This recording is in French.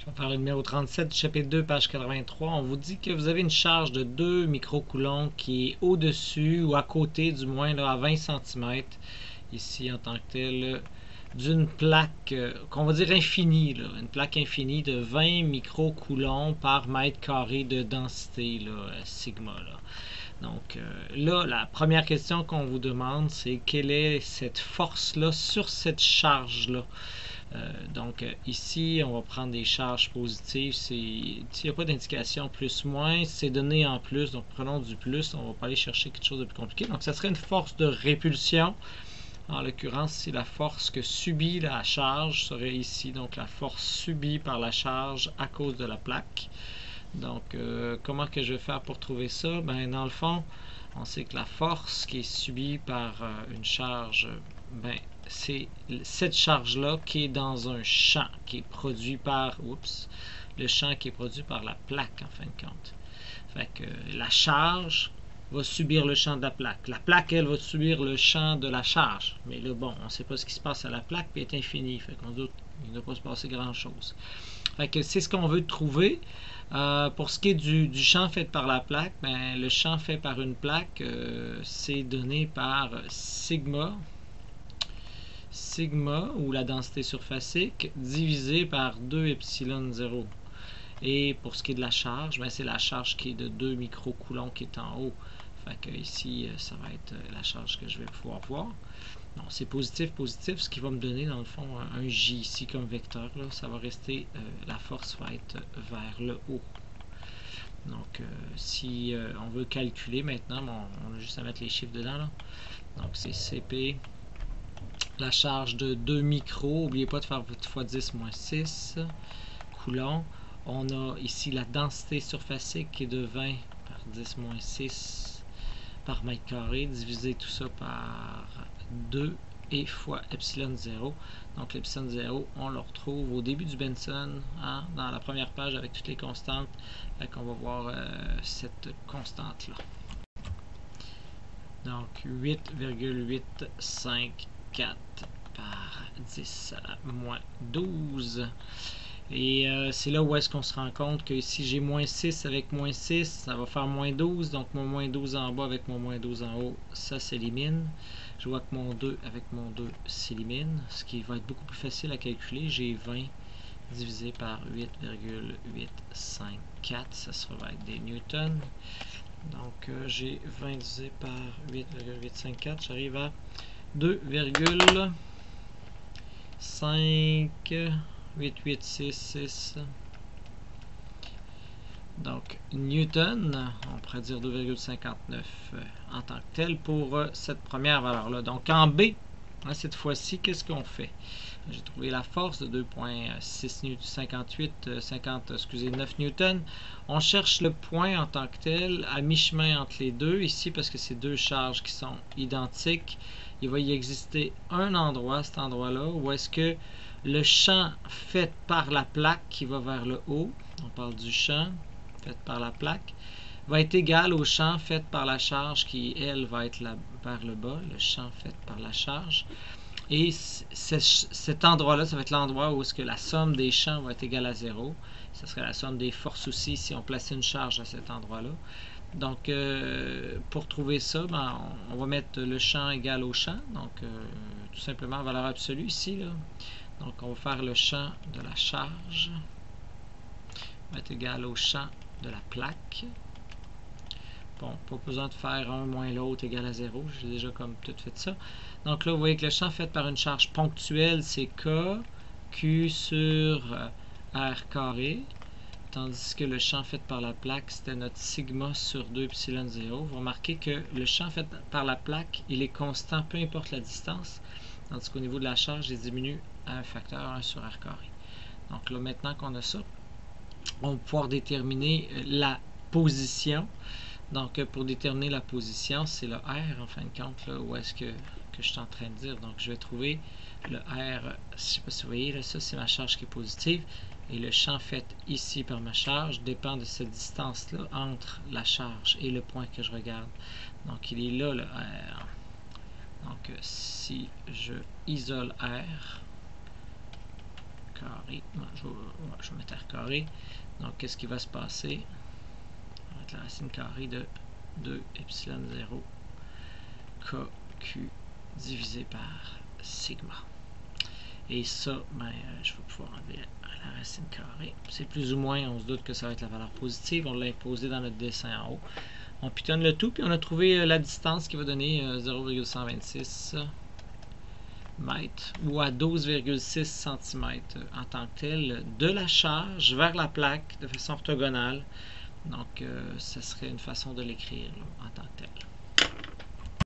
Je vais faire le numéro 37 du chapitre 2, page 83. On vous dit que vous avez une charge de 2 microcoulombs qui est au-dessus ou à côté, du moins là, à 20 cm, ici en tant que tel, d'une plaque qu'on va dire infinie, là, une plaque infinie de 20 microcoulombs par mètre carré de densité, là, sigma. Là. Donc là, la première question qu'on vous demande, c'est quelle est cette force-là sur cette charge-là. Donc ici, on va prendre des charges positives. S'il n'y a pas d'indication plus-moins, c'est donné en plus. Donc prenons du plus. On va pas aller chercher quelque chose de plus compliqué. Donc ça serait une force de répulsion. En l'occurrence, si la force que subit la charge serait ici. Donc la force subie par la charge à cause de la plaque. Donc comment que je vais faire pour trouver ça? Ben, dans le fond, on sait que la force qui est subie par une charge, ben, c'est cette charge-là qui est dans un champ qui est produit par, le champ qui est produit par la plaque en fin de compte. Fait que la charge va subir le champ de la plaque. La plaque, elle, va subir le champ de la charge. Mais là, bon, on ne sait pas ce qui se passe à la plaque, puis elle est infinie. Fait qu'on doute qu'il ne doit pas se passer grand-chose. Fait que c'est ce qu'on veut trouver. Pour ce qui est du champ fait par la plaque, ben, le champ fait par une plaque, c'est donné par sigma, ou la densité surfacique, divisé par 2 epsilon 0. Et pour ce qui est de la charge, ben, c'est la charge qui est de 2 microcoulombs qui est en haut. Fait que ici, ça va être la charge que je vais pouvoir voir. Non, c'est positif, positif, ce qui va me donner dans le fond un J ici comme vecteur. Là, ça va rester, la force va être vers le haut. Donc, si on veut calculer maintenant, bon, on a juste à mettre les chiffres dedans. Là. Donc, c'est CP, la charge de 2 micros. N'oubliez pas de faire x 10 moins 6 coulombs. On a ici la densité surfacique qui est de 20 par 10 moins 6 par mètre carré, diviser tout ça par 2 et fois epsilon 0. Donc l'epsilon 0, on le retrouve au début du Benson, hein, dans la première page avec toutes les constantes. Fait qu'on va voir cette constante-là. Donc 8,854 par 10 moins 12. Et c'est là où est-ce qu'on se rend compte que si j'ai moins 6 avec moins 6, ça va faire moins 12. Donc mon moins 12 en bas avec mon moins 12 en haut, ça s'élimine. Je vois que mon 2 avec mon 2 s'élimine, ce qui va être beaucoup plus facile à calculer. J'ai 20 divisé par 8,854, ça sera avec des newtons. Donc j'ai 20 divisé par 8,854, j'arrive à 2,58866. Donc Newton, on pourrait dire 2,59 en tant que tel pour cette première valeur-là. Donc en B, hein, cette fois-ci, qu'est-ce qu'on fait? J'ai trouvé la force de 2,658, 9 newtons. On cherche le point en tant que tel à mi-chemin entre les deux ici parce que c'est deux charges qui sont identiques. Il va y exister un endroit, cet endroit-là, où est-ce que le champ fait par la plaque qui va vers le haut, on parle du champ fait par la plaque, va être égal au champ fait par la charge qui, elle, va être là, vers le bas, le champ fait par la charge. Et cet endroit-là, ça va être l'endroit où est-ce que la somme des champs va être égale à 0. Ce serait la somme des forces aussi si on plaçait une charge à cet endroit-là. Donc, pour trouver ça, ben, on va mettre le champ égal au champ. Donc, tout simplement, valeur absolue ici. Là. Donc, on va faire le champ de la charge va être égal au champ de la plaque. Bon, pas besoin de faire un moins l'autre égal à 0. J'ai déjà comme tout fait ça. Donc là, vous voyez que le champ fait par une charge ponctuelle, c'est K, Q sur R carré. Tandis que le champ fait par la plaque, c'était notre sigma sur 2 epsilon 0. Vous remarquez que le champ fait par la plaque, il est constant, peu importe la distance. Tandis qu'au niveau de la charge, il diminue à un facteur 1 sur R carré. Donc là, maintenant qu'on a ça, on va pouvoir déterminer la position. Donc, pour déterminer la position, c'est le R, en fin de compte, là, où est-ce que je suis en train de dire. Donc, je vais trouver le R, je ne sais pas si vous voyez, là, ça, c'est ma charge qui est positive. Et le champ fait ici par ma charge dépend de cette distance-là entre la charge et le point que je regarde. Donc, il est là, le R. Donc, si je isole R, carré. Non, je vais mettre R carré. Donc, qu'est-ce qui va se passer? Ça va être la racine carrée de 2 epsilon 0 KQ divisé par sigma. Et ça, ben, je vais pouvoir enlever la racine carrée. C'est plus ou moins, on se doute que ça va être la valeur positive. On l'a imposé dans notre dessin en haut. On pitonne le tout, puis on a trouvé la distance qui va donner 0,126 mètres ou à 12,6 cm en tant que tel de la charge vers la plaque de façon orthogonale. Donc, ce serait une façon de l'écrire en tant que tel.